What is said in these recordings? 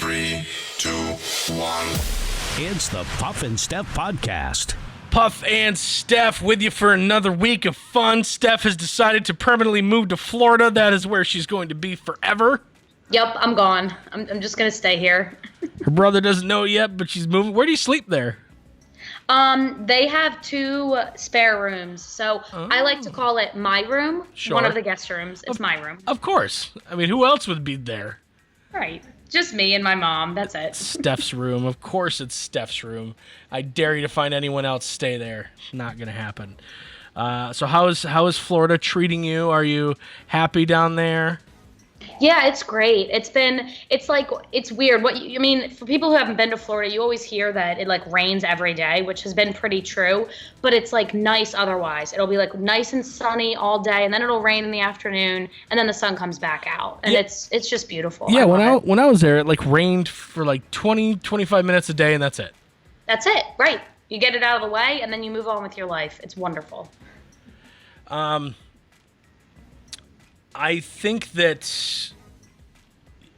3, 2, 1. It's the Puff and Steph podcast. Puff and Steph with you for another week of fun. Steph has decided to permanently move to Florida. That is where she's going to be forever. Yep, I'm gone. I'm just going to stay here. Her brother doesn't know it yet, but she's moving. Where do you sleep there? They have 2 spare rooms, so I like to call it my room. Sure. One of the guest rooms. It's my room. Of course. I mean, who else would be there? Right. Just me and my mom. That's it. Steph's room. Of course it's Steph's room. I dare you to find anyone else stay there. Not going to happen. So how is Florida treating you? Are you happy down there? Yeah, it's great. It's weird. For people who haven't been to Florida, you always hear that it rains every day, which has been pretty true, but it's nice otherwise. It'll be nice and sunny all day, and then it'll rain in the afternoon, and then the sun comes back out. And it's just beautiful. Yeah, when I was there, it rained for 20, 25 minutes a day, and that's it. That's it. Right. You get it out of the way, and then you move on with your life. It's wonderful. I think that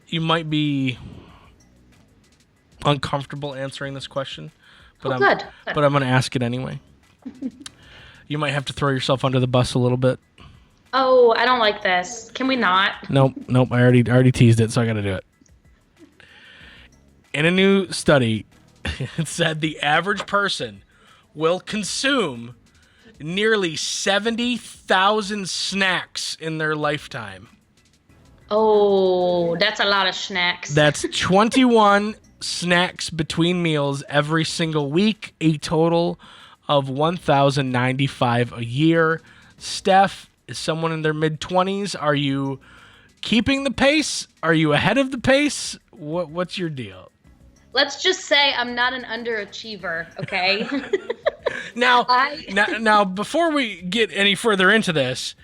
you might be uncomfortable answering this question, but Good. But I'm going to ask it anyway. You might have to throw yourself under the bus a little bit. Oh, I don't like this. Can we not? Nope. I already teased it, so I got to do it. In a new study, it said the average person will consume nearly 70,000 snacks in their lifetime. Oh, that's a lot of snacks. That's 21 snacks between meals every single week, a total of 1,095 a year. Steph, is someone in their mid-20s? Are you keeping the pace? Are you ahead of the pace? What's your deal? Let's just say I'm not an underachiever, okay? Now, before we get any further into this,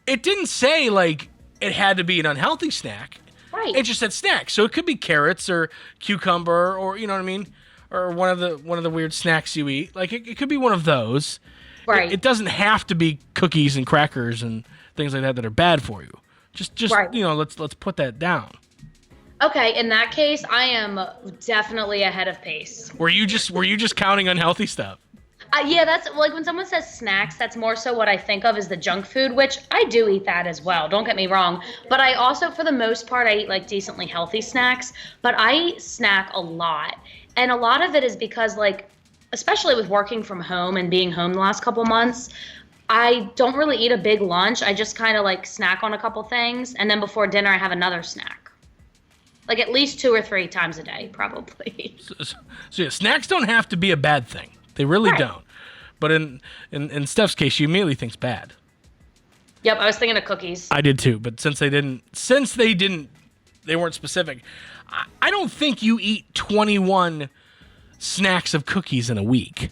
it didn't say it had to be an unhealthy snack. Right. It just said snack, so it could be carrots or cucumber or you know what I mean, or one of the weird snacks you eat. It could be one of those. Right. It doesn't have to be cookies and crackers and things like that are bad for you. Just right. Let's put that down. Okay, in that case, I am definitely ahead of pace. Were you just counting unhealthy stuff? Yeah, that's when someone says snacks, that's more so what I think of as the junk food, which I do eat that as well. Don't get me wrong. But I also, for the most part, I eat decently healthy snacks, but I snack a lot. And a lot of it is because especially with working from home and being home the last couple months, I don't really eat a big lunch. I just kind of snack on a couple things. And then before dinner, I have another snack. At least 2 or 3 times a day, probably. So yeah, snacks don't have to be a bad thing. They really don't. But in Steph's case, she immediately thinks bad. Yep, I was thinking of cookies. I did too, but since they weren't specific. I don't think you eat 21 snacks of cookies in a week.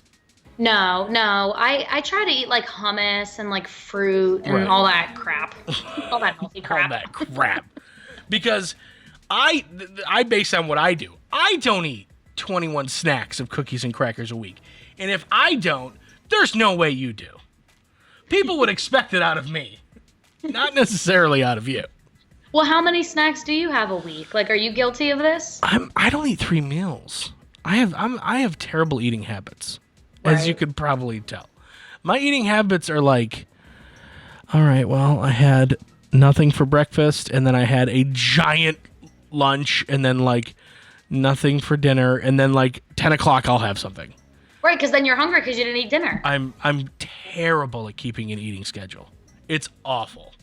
No. I try to eat hummus and fruit and all that crap. All that healthy crap. All that crap. Because I base on what I do. I don't eat 21 snacks of cookies and crackers a week. And if I don't, there's no way you do. People would expect it out of me, not necessarily out of you. Well, how many snacks do you have a week? Are you guilty of this? I don't eat 3 meals. I have terrible eating habits, as you could probably tell. My eating habits are all right, well, I had nothing for breakfast, and then I had a giant lunch, and then nothing for dinner, and then 10 o'clock I'll have something. Right, because then you're hungry because you didn't eat dinner. I'm terrible at keeping an eating schedule. It's awful.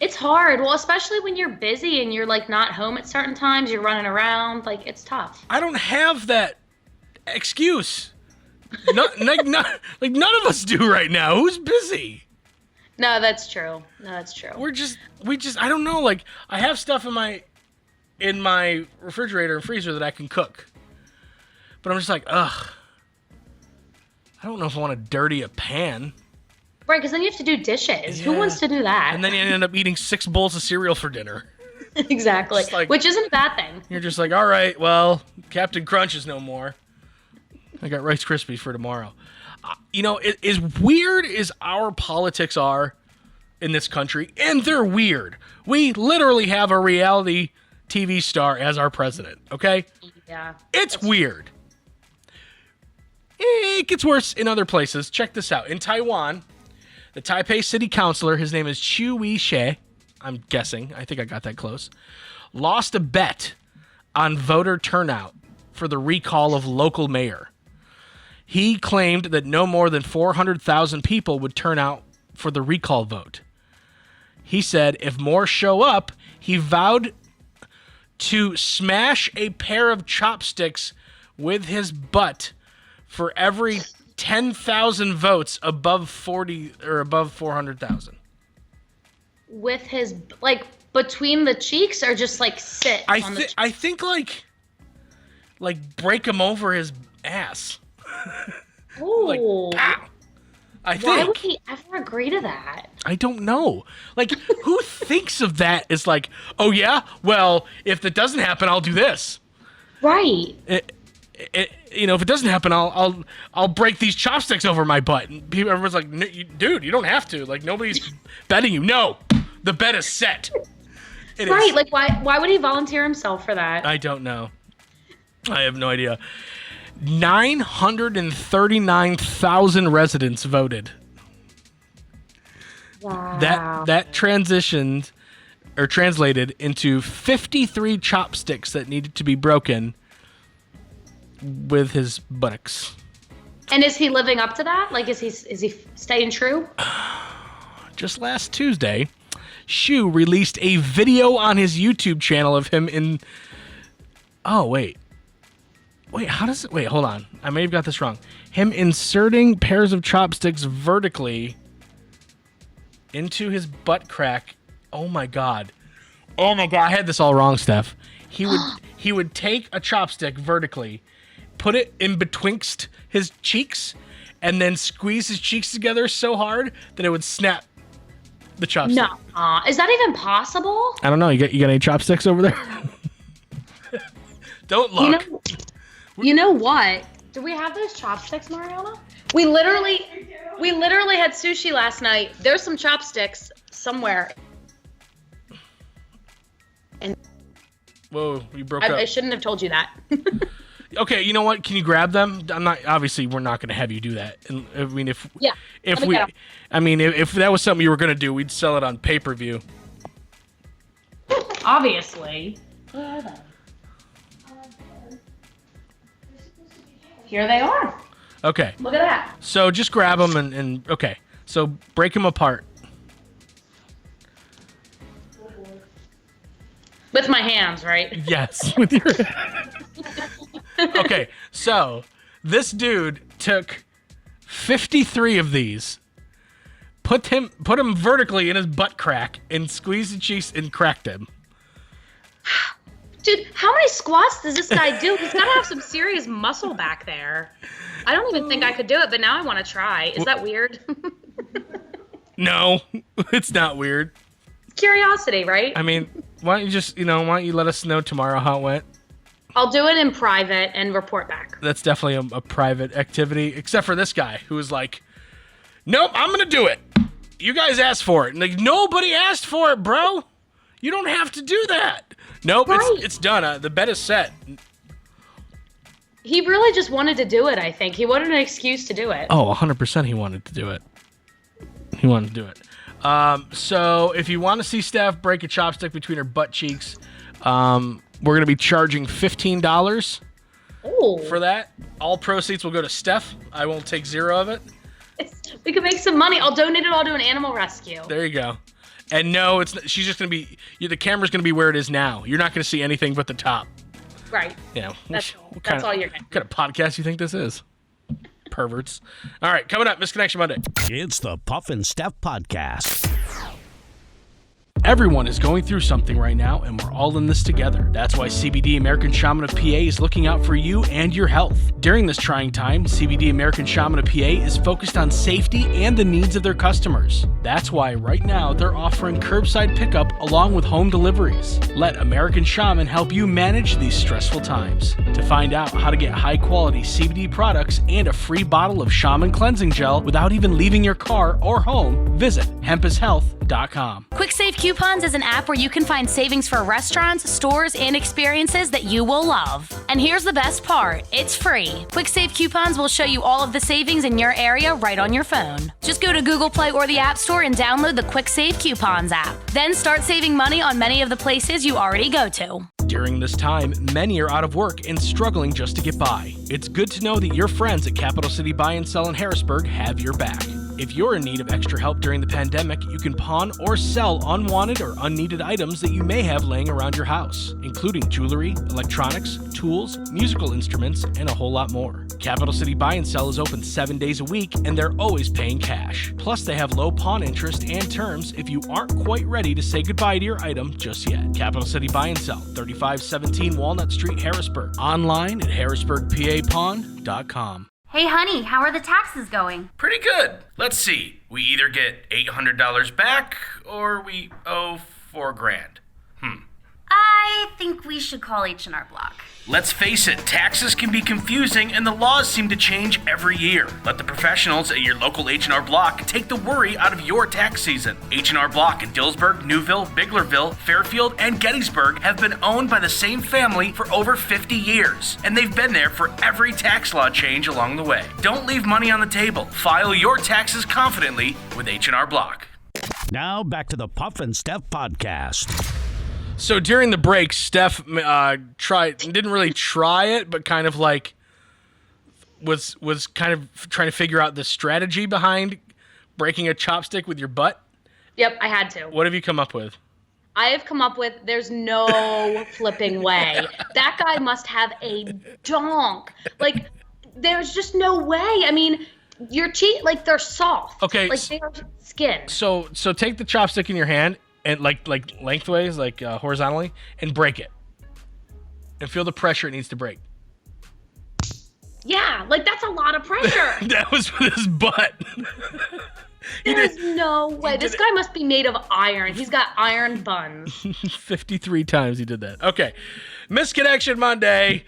It's hard. Well, especially when you're busy and you're not home at certain times, you're running around. It's tough. I don't have that excuse. None of us do right now. Who's busy? No, that's true. We just I don't know. I have stuff in my refrigerator and freezer that I can cook, but I'm just ugh. I don't know if I want to dirty a pan. Right, because then you have to do dishes. Yeah. Who wants to do that? And then you end up eating 6 bowls of cereal for dinner. Exactly. Which isn't a bad thing. You're just all right, well, Captain Crunch is no more. I got Rice Krispies for tomorrow. As weird as our politics are in this country, and they're weird. We literally have a reality TV star as our president, okay? Yeah. It's weird. It gets worse in other places. Check this out. In Taiwan, the Taipei city councilor, his name is Chu Wei-she, I'm guessing, I think I got that close, lost a bet on voter turnout for the recall of local mayor. He claimed that no more than 400,000 people would turn out for the recall vote. He said if more show up, he vowed to smash a pair of chopsticks with his butt for every 10,000 votes above 40 or above 400,000. With his, like, between the cheeks, or just like sit on the cheeks? I think like break him over his ass. Ooh. Like, pow. I think. Why would he ever agree to that? I don't know. Like, who thinks of that as like, oh yeah, well, if that doesn't happen, I'll do this. Right. You know, if it doesn't happen, I'll break these chopsticks over my butt. And everyone's like, dude, you don't have to. Like, nobody's betting you. No, the bet is set. It right. is. Like, why would he volunteer himself for that? I don't know. I have no idea. 939,000 residents voted. Wow. That transitioned or translated into 53 chopsticks that needed to be broken with his buttocks. And is he living up to that? Like, is he staying true? Just last Tuesday, Shu released a video on his YouTube channel of him in... Oh, wait, how does it... Wait, hold on. I may have got this wrong. Him inserting pairs of chopsticks vertically into his butt crack. Oh, my God. I had this all wrong, Steph. He would take a chopstick vertically, put it in betwixt his cheeks, and then squeeze his cheeks together so hard that it would snap the chopstick. No. Is that even possible? I don't know. You got any chopsticks over there? Don't look. You know what? Do we have those chopsticks, Mariana? We literally had sushi last night. There's some chopsticks somewhere. And whoa, you broke up. I shouldn't have told you that. Okay, you know what? Can you grab them? We're not going to have you do that. And I mean, if that was something you were going to do, we'd sell it on pay-per-view. Obviously. Where are they? Here they are. Okay. Look at that. So just grab them and okay. So break them apart. With my hands, right? Yes, with your. Okay, so this dude took 53 of these, put him vertically in his butt crack, and squeezed the cheeks and cracked him. Dude, how many squats does this guy do? He's got to have some serious muscle back there. I don't even think I could do it, but now I want to try. Is that weird? No, it's not weird. Curiosity, right? I mean, why don't you let us know tomorrow how it went? I'll do it in private and report back. That's definitely a private activity, except for this guy who was like, nope, I'm going to do it. You guys asked for it. And like, nobody asked for it, bro. You don't have to do that. Nope, right. It's done. The bet is set. He really just wanted to do it, I think. He wanted an excuse to do it. Oh, 100% he wanted to do it. So if you want to see Steph break a chopstick between her butt cheeks, we're going to be charging $15 for that. All proceeds will go to Steph. I won't take zero of it. We can make some money. I'll donate it all to an animal rescue. There you go. And no, she's just going to be, the camera's going to be where it is now. You're not going to see anything but the top. Right. Yeah. That's all you're going to do. What kind of podcast you think this is? Perverts. All right, coming up, Misconnection Monday. It's the Puff and Steph Podcast. Everyone is going through something right now, and we're all in this together. That's why CBD American Shaman of PA is looking out for you and your health. During this trying time, CBD American Shaman of PA is focused on safety and the needs of their customers. That's why right now they're offering curbside pickup along with home deliveries. Let American Shaman help you manage these stressful times. To find out how to get high-quality CBD products and a free bottle of Shaman cleansing gel without even leaving your car or home, visit hempishealth.com. Quick Save coupon Coupons is an app where you can find savings for restaurants, stores, and experiences that you will love. And here's the best part. It's free. Quick Save Coupons will show you all of the savings in your area right on your phone. Just go to Google Play or the App Store and download the Quick Save Coupons app. Then start saving money on many of the places you already go to. During this time, many are out of work and struggling just to get by. It's good to know that your friends at Capital City Buy and Sell in Harrisburg have your back. If you're in need of extra help during the pandemic, you can pawn or sell unwanted or unneeded items that you may have laying around your house, including jewelry, electronics, tools, musical instruments, and a whole lot more. Capital City Buy and Sell is open 7 days a week, and they're always paying cash. Plus, they have low pawn interest and terms if you aren't quite ready to say goodbye to your item just yet. Capital City Buy and Sell, 3517 Walnut Street, Harrisburg. Online at harrisburgpapawn.com. Hey, honey, how are the taxes going? Pretty good. Let's see. We either get $800 back or we owe $4,000. I think we should call H&R Block. Let's face it, taxes can be confusing and the laws seem to change every year. Let the professionals at your local H&R Block take the worry out of your tax season. H&R Block in Dillsburg, Newville, Biglerville, Fairfield, and Gettysburg have been owned by the same family for over 50 years, and they've been there for every tax law change along the way. Don't leave money on the table. File your taxes confidently with H&R Block. Now back to the Puff and Steph podcast. So during the break, Steph didn't really try it, but kind of like was kind of trying to figure out the strategy behind breaking a chopstick with your butt. Yep, I had to. What have you come up with? I have come up with, there's no flipping way. That guy must have a donk. Like, there's just no way. I mean, your teeth, like, they're soft. Okay. Like, they're skin. So take the chopstick in your hand and like lengthways, like horizontally, and break it. And feel the pressure it needs to break. Yeah, like, that's a lot of pressure. That was with his butt. There's no way. This guy must be made of iron. He's got iron buns. 53 times he did that. Okay. Misconnection Monday.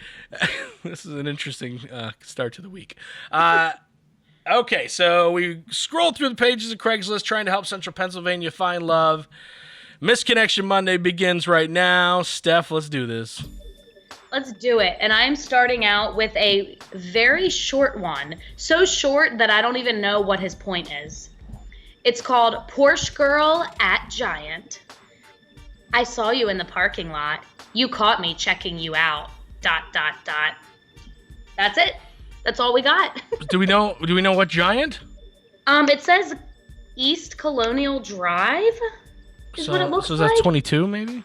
This is an interesting start to the week. Okay, so we scroll through the pages of Craigslist trying to help Central Pennsylvania find love. Misconnection Monday begins right now. Steph, let's do this. Let's do it. And I'm starting out with a very short one. So short that I don't even know what his point is. It's called Porsche Girl at Giant. I saw you in the parking lot. You caught me checking you out. ... That's it. That's all we got. Do we know what Giant? It says East Colonial Drive. Is what it looks like. So that's 22 maybe?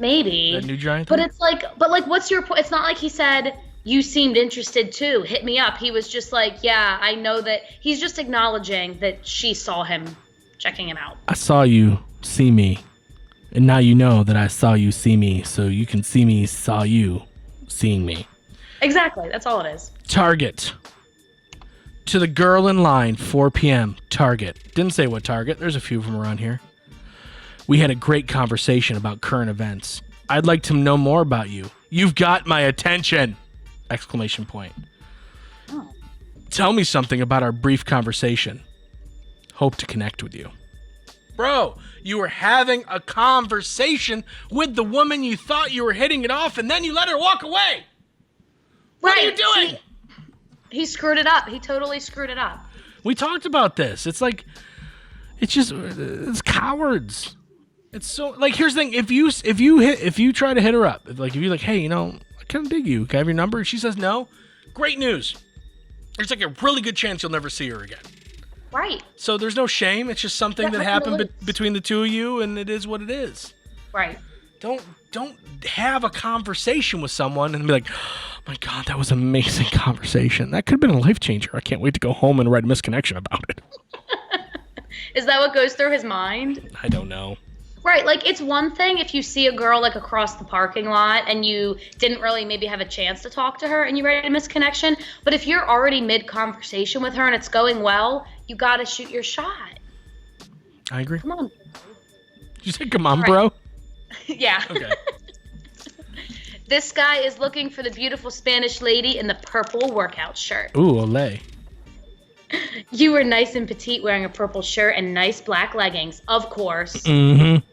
Maybe. That new Giant But thing? it's like, what's your point? It's not like he said, you seemed interested too. Hit me up. He was just like, yeah, I know that. He's just acknowledging that she saw him checking him out. I saw you see me. And now you know that I saw you see me. So you can see me saw you seeing me. Exactly. That's all it is. Target. To the girl in line, 4 p.m. Target. Didn't say what Target. There's a few of them around here. We had a great conversation about current events. I'd like to know more about you. You've got my attention! Exclamation point. Oh. Tell me something about our brief conversation. Hope to connect with you. Bro, you were having a conversation with the woman you thought you were hitting it off, and then you let her walk away. What are you doing? He screwed it up. He totally screwed it up. We talked about this. It's like, it's cowards. It's so, like, here's the thing. If you try to hit her up, if you're like, hey, I kind of dig you. Can I have your number? And she says no. Great news. There's like a really good chance you'll never see her again. Right. So there's no shame. It's just something that happened between the two of you, and it is what it is. Right. Don't have a conversation with someone and be like, oh my God, that was an amazing conversation. That could have been a life changer. I can't wait to go home and write a misconnection about it. Is that what goes through his mind? I don't know. Right, like, it's one thing if you see a girl, like, across the parking lot and you didn't really maybe have a chance to talk to her and you write a misconnection, but if you're already mid-conversation with her and it's going well, you gotta shoot your shot. I agree. Come on. Did you say come on, bro? Yeah. Okay. This guy is looking for the beautiful Spanish lady in the purple workout shirt. Ooh, Olay. You were nice and petite wearing a purple shirt and nice black leggings, of course. Mm-hmm.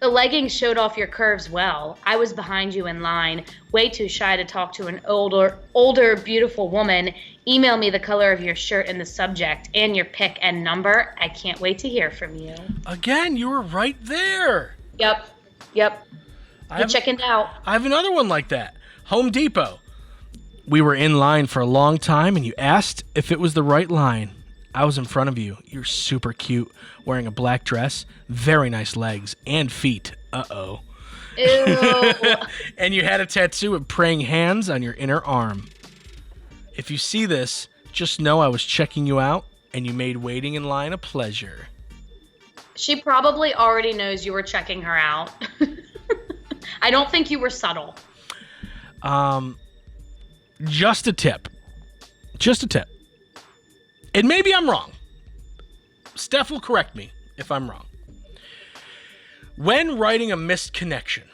The leggings showed off your curves well. I was behind you in line, way too shy to talk to an older, beautiful woman. Email me the color of your shirt and the subject and your pic and number. I can't wait to hear from you. Again, you were right there. Yep. You chickened out. I have another one like that. Home Depot. We were in line for a long time, and you asked if it was the right line. I was in front of you. You're super cute, wearing a black dress, very nice legs and feet. Uh-oh. Ew. And you had a tattoo of praying hands on your inner arm. If you see this, just know I was checking you out, and you made waiting in line a pleasure. She probably already knows you were checking her out. I don't think you were subtle. Just a tip. And maybe I'm wrong. Steph will correct me if I'm wrong. When writing a missed connection,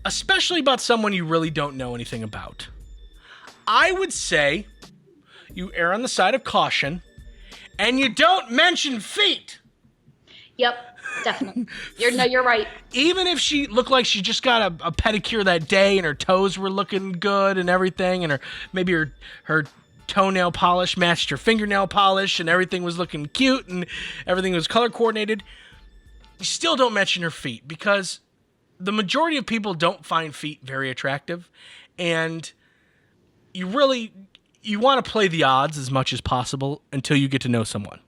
especially about someone you really don't know anything about, I would say you err on the side of caution and you don't mention feet. Yep, definitely. You're right. Even if she looked like she just got a pedicure that day and her toes were looking good and everything, and maybe her toenail polish matched her fingernail polish and everything was looking cute and everything was color coordinated, you still don't mention her feet, because the majority of people don't find feet very attractive, and you want to play the odds as much as possible until you get to know someone.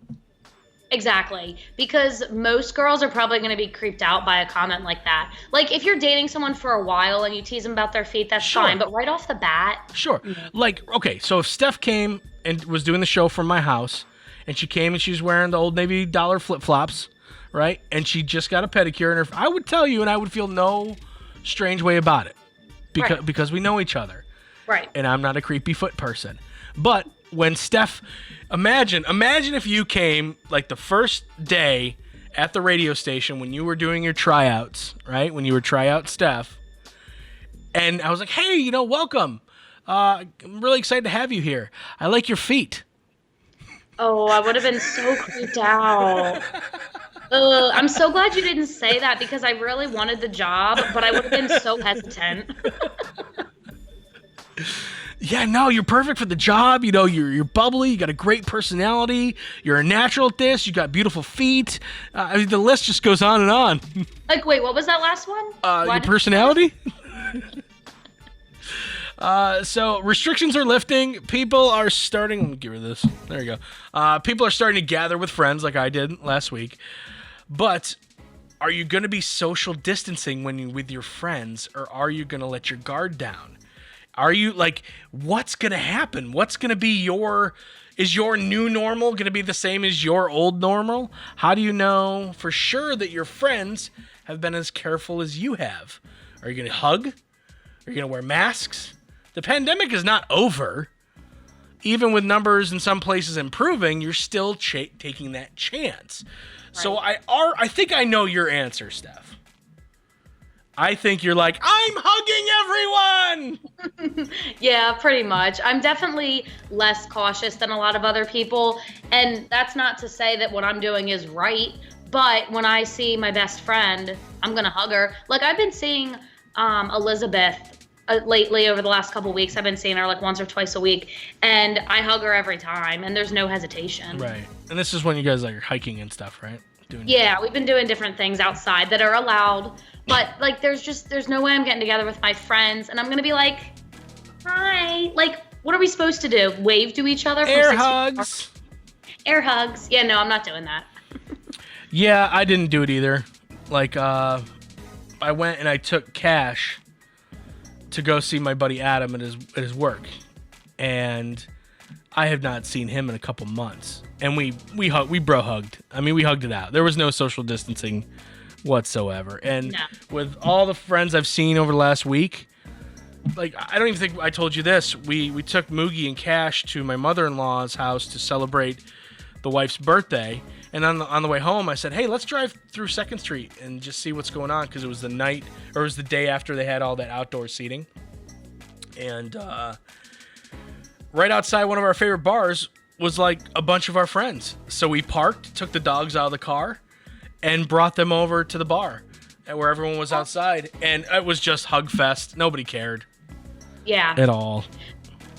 Exactly, because most girls are probably going to be creeped out by a comment like that. Like, if you're dating someone for a while and you tease them about their feet, that's fine, but right off the bat... Sure. Like, okay, so if Steph came and was doing the show from my house, and she came and she was wearing the Old Navy dollar flip-flops, right, and she just got a pedicure, and I would tell you, and I would feel no strange way about it, because we know each other. Right. And I'm not a creepy foot person. But when Steph, imagine if you came like the first day at the radio station when you were doing your tryouts, right? When you were tryout Steph, and I was like, hey, welcome. I'm really excited to have you here. I like your feet. Oh, I would have been so creeped out. I'm so glad you didn't say that, because I really wanted the job, but I would have been so hesitant. Yeah, no, you're perfect for the job. You're bubbly. You got a great personality. You're a natural at this. You got beautiful feet. The list just goes on and on. Like, wait, what was that last one? Your personality? So restrictions are lifting. People are starting. Let me get rid of this. There you go. People are starting to gather with friends like I did last week. But are you going to be social distancing with your friends, or are you going to let your guard down? Are you what's going to happen? What's going to be is your new normal going to be the same as your old normal? How do you know for sure that your friends have been as careful as you have? Are you going to hug? Are you going to wear masks? The pandemic is not over. Even with numbers in some places improving, you're still taking that chance. Right. So I think I know your answer, Steph. I think you're like, I'm hugging everyone! Yeah, pretty much. I'm definitely less cautious than a lot of other people, and that's not to say that what I'm doing is right, but when I see my best friend, I'm going to hug her. Like, I've been seeing Elizabeth lately over the last couple weeks. I've been seeing her once or twice a week, and I hug her every time, and there's no hesitation. Right. And this is when you guys are hiking and stuff, right? We've been doing different things outside that are allowed, but there's no way I'm getting together with my friends and I'm gonna be like, hi, what are we supposed to do? Wave to each other? Air hugs. Air hugs. Yeah, no, I'm not doing that. Yeah, I didn't do it either. I went and I took Cash to go see my buddy Adam at his work, and I have not seen him in a couple months. And we bro hugged. I mean, we hugged it out. There was no social distancing whatsoever. And with all the friends I've seen over the last week, I don't even think I told you this. We took Moogie and Cash to my mother-in-law's house to celebrate the wife's birthday. And on the way home, I said, hey, let's drive through 2nd Street and just see what's going on, because it was the day after they had all that outdoor seating. And right outside one of our favorite bars was a bunch of our friends. So we parked, took the dogs out of the car, and brought them over to the bar where everyone was outside, and it was just hug fest. Nobody cared Yeah. at all.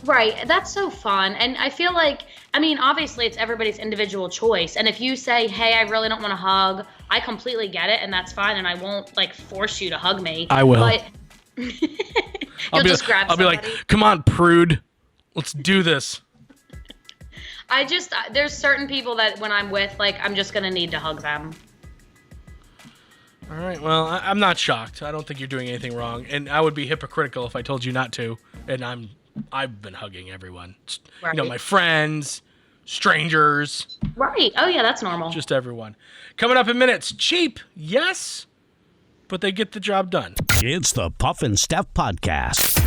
Right. That's so fun. And I feel like, I mean, obviously it's everybody's individual choice. And if you say, hey, I really don't want to hug, I completely get it. And that's fine. And I won't like force you to hug me. I will. But You'll just grab I'll be somebody. like, come on, prude. Let's do this. There's certain people that when I'm with, like, I'm just going to need to hug them. All right. Well, I'm not shocked. I don't think you're doing anything wrong. And I would be hypocritical if I told you not to. And I've been hugging everyone. Right. You know, my friends, strangers. Right. Oh, yeah, that's normal. Just everyone. Coming up in minutes. Cheap, yes, but they get the job done. It's the Puff and Steph Podcast.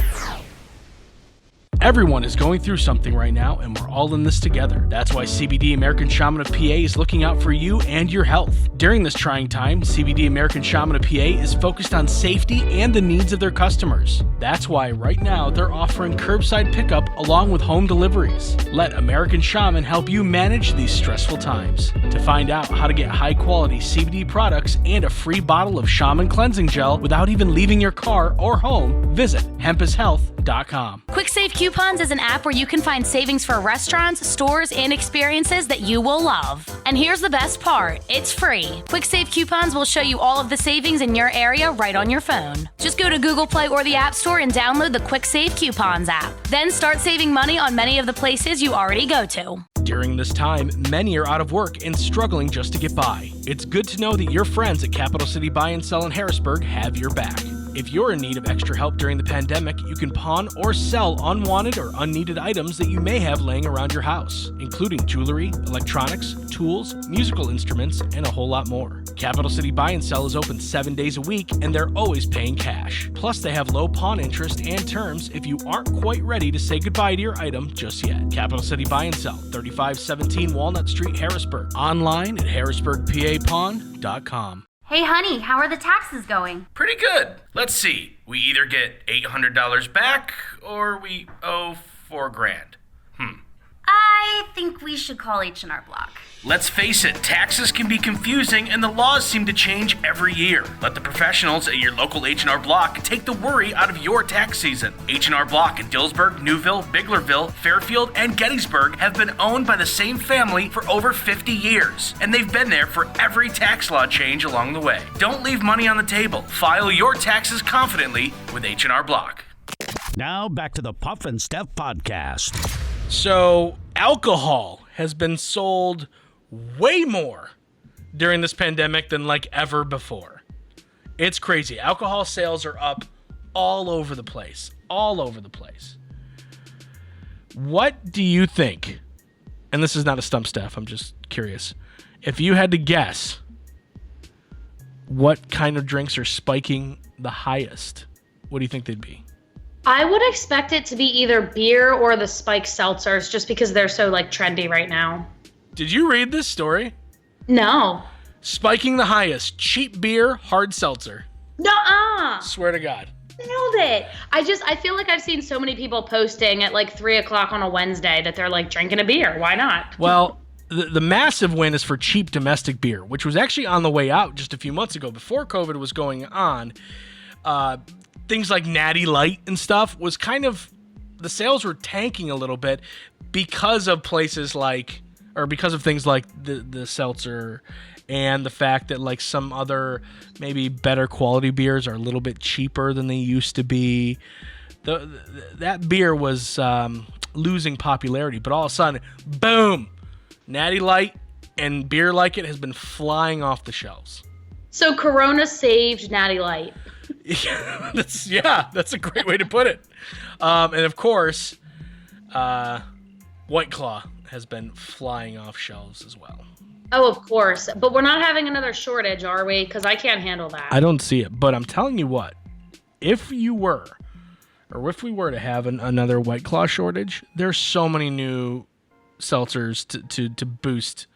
Everyone is going through something right now, and we're all in this together. That's why CBD American Shaman of PA is looking out for you and your health. During this trying time, CBD American Shaman of PA is focused on safety and the needs of their customers. That's why right now they're offering curbside pickup along with home deliveries. Let American Shaman help you manage these stressful times. To find out how to get high-quality CBD products and a free bottle of Shaman cleansing gel without even leaving your car or home, visit hempashealth.com. Quick Save Coupons is an app where you can find savings for restaurants, stores, and experiences that you will love. And here's the best part, it's free. Quick Save Coupons will show you all of the savings in your area right on your phone. Just go to Google Play or the App Store and download the Quick Save Coupons app. Then start saving money on many of the places you already go to. During this time, many are out of work and struggling just to get by. It's good to know that your friends at Capital City Buy and Sell in Harrisburg have your back. If you're in need of extra help during the pandemic, you can pawn or sell unwanted or unneeded items that you may have laying around your house, including jewelry, electronics, tools, musical instruments, and a whole lot more. Capital City Buy and Sell is open 7 days a week, and they're always paying cash. Plus, they have low pawn interest and terms if you aren't quite ready to say goodbye to your item just yet. Capital City Buy and Sell, 3517 Walnut Street, Harrisburg. Online at harrisburgpapawn.com. Hey, honey, how are the taxes going? Pretty good. Let's see. We either get $800 back or we owe $4,000. I think we should call H&R Block. Let's face it, taxes can be confusing and the laws seem to change every year. Let the professionals at your local H&R Block take the worry out of your tax season. H&R Block in Dillsburg, Newville, Biglerville, Fairfield, and Gettysburg have been owned by the same family for over 50 years, and they've been there for every tax law change along the way. Don't leave money on the table. File your taxes confidently with H&R Block. Now back to the Puff and Steph Podcast. So, alcohol has been sold way more during this pandemic than like ever before. It's crazy. Alcohol sales are up all over the place. All over the place. What do you think? And this is not a stump, Steph. I'm just curious. If you had to guess what kind of drinks are spiking the highest, what do you think they'd be? I would expect it to be either beer or the spiked seltzers just because they're so like trendy right now. Did you read this story? No. Spiking the highest, cheap beer, hard seltzer. Nuh-uh. Swear to God. Nailed it. I feel like I've seen so many people posting at like 3:00 on a Wednesday that they're like drinking a beer. Why not? Well, the massive win is for cheap domestic beer, which was actually on the way out just a few months ago before COVID was going on. Things like Natty Light and stuff was kind of, the sales were tanking a little bit because of places like, or because of things like the seltzer and the fact that like some other maybe better quality beers are a little bit cheaper than they used to be. That beer was losing popularity, but all of a sudden, boom, Natty Light and beer like it has been flying off the shelves. So Corona saved Natty Light. That's a great way to put it. And of course, White Claw has been flying off shelves as well. Oh, of course. But we're not having another shortage, are we? Because I can't handle that. I don't see it, but I'm telling you what, if we were to have another White Claw shortage, there's so many new seltzers to boost.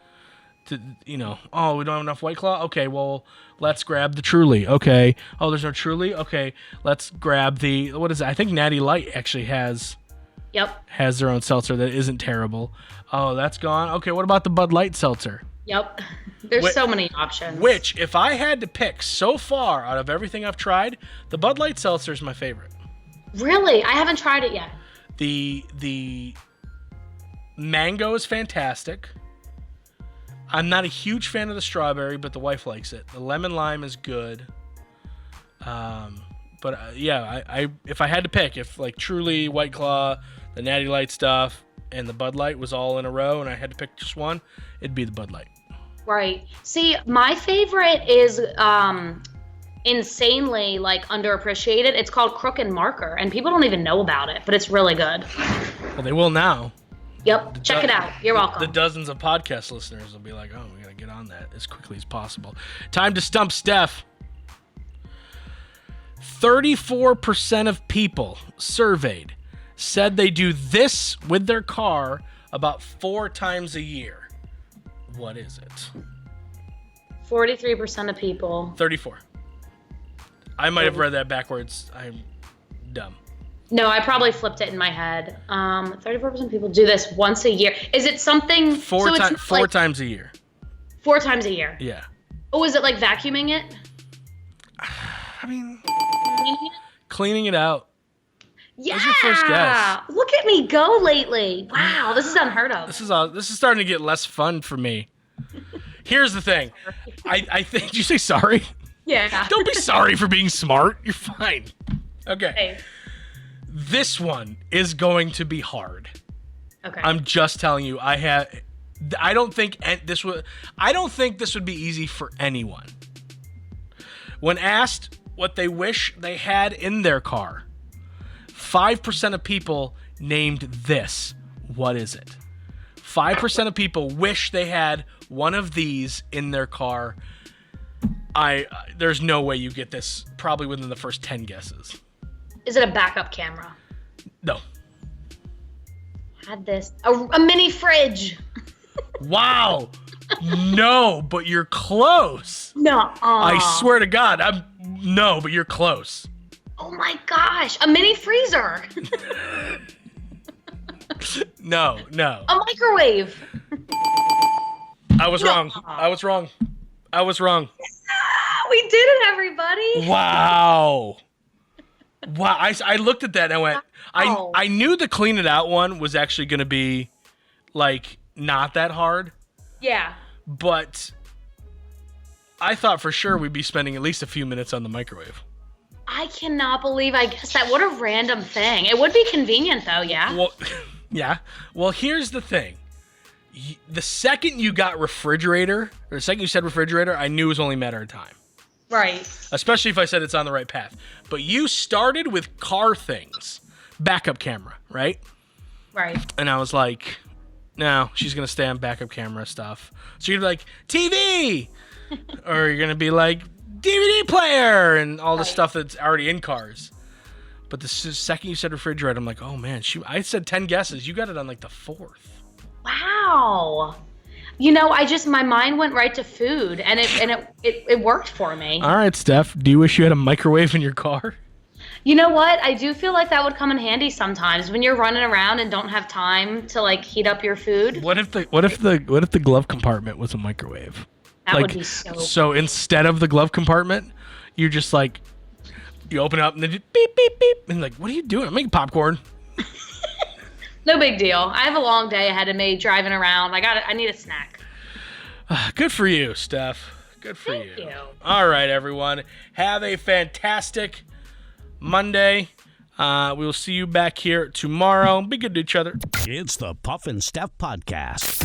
We don't have enough White Claw? Okay, well, let's grab the Truly. Okay. Oh, there's no Truly? Okay, let's grab the, what is it? I think Natty Light actually has their own seltzer that isn't terrible. Oh, that's gone. Okay, what about the Bud Light seltzer? Yep. There's so many options. Which, if I had to pick so far out of everything I've tried, the Bud Light Seltzer is my favorite. Really? I haven't tried it yet. The mango is fantastic. I'm not a huge fan of the strawberry, but the wife likes it. The lemon lime is good. But I if I had to pick, if like truly White Claw, the Natty Light stuff, and the Bud Light was all in a row, and I had to pick just one, it'd be the Bud Light. Right. See, my favorite is insanely like underappreciated. It's called Crook and Marker, and people don't even know about it, but it's really good. Well, they will now. Yep. Check it out. You're welcome. The dozens of podcast listeners will be like, oh, we got to get on that as quickly as possible. Time to stump Steph. 34% of people surveyed said they do this with their car about 4 times a year. What is it? 43% of people. 34. I might have read that backwards. I'm dumb. No, I probably flipped it in my head. 34% of people do this once a year. Is it something? Four times a year. 4 times a year. Yeah. Oh, is it like vacuuming it? I mean, cleaning it out. Yeah. That's your first guess. Look at me go lately. Wow, this is unheard of. This is starting to get less fun for me. Here's the thing. I think. Did you say sorry? Yeah. Don't be sorry for being smart. You're fine. Okay. Hey. This one is going to be hard. Okay. I'm just telling you. I don't think this would be easy for anyone. When asked what they wish they had in their car, 5% of people named this. What is it? 5% of people wish they had one of these in their car. There's no way you get this probably within the first 10 guesses. Is it a backup camera? No. Had this. A mini fridge. Wow. No, but you're close. No. I swear to God, no, but you're close. Oh my gosh. A mini freezer. No. A microwave. I was wrong. We did it, everybody. Wow. Wow. I looked at that and I went, I knew the clean it out one was actually going to be like not that hard. Yeah. But I thought for sure we'd be spending at least a few minutes on the microwave. I cannot believe I guessed that. What a random thing. It would be convenient though, yeah? Well, yeah. Well, here's the thing. The second you got refrigerator, or the second you said refrigerator, I knew it was only a matter of time. Right. Especially if I said it's on the right path. But you started with car things. Backup camera, right? Right. And I was like, no, she's going to stay on backup camera stuff. So you're like, TV! Or you're going to be like, DVD player! And all the stuff that's already in cars. But the second you said refrigerator, I'm like, oh man, I said 10 guesses. You got it on like the 4th. Wow. You know, my mind went right to food, and it worked for me. All right, Steph, do you wish you had a microwave in your car? You know what? I do feel like that would come in handy sometimes when you're running around and don't have time to like heat up your food. What if the glove compartment was a microwave? That would be so instead of the glove compartment, you're just like you open it up and then just beep beep beep and like, what are you doing? I'm making popcorn. No big deal. I have a long day ahead of me driving around. I need a snack. Good for you, Steph. Good for Thank you. All right, everyone. Have a fantastic Monday. We will see you back here tomorrow. Be good to each other. It's the Puff and Steph Podcast.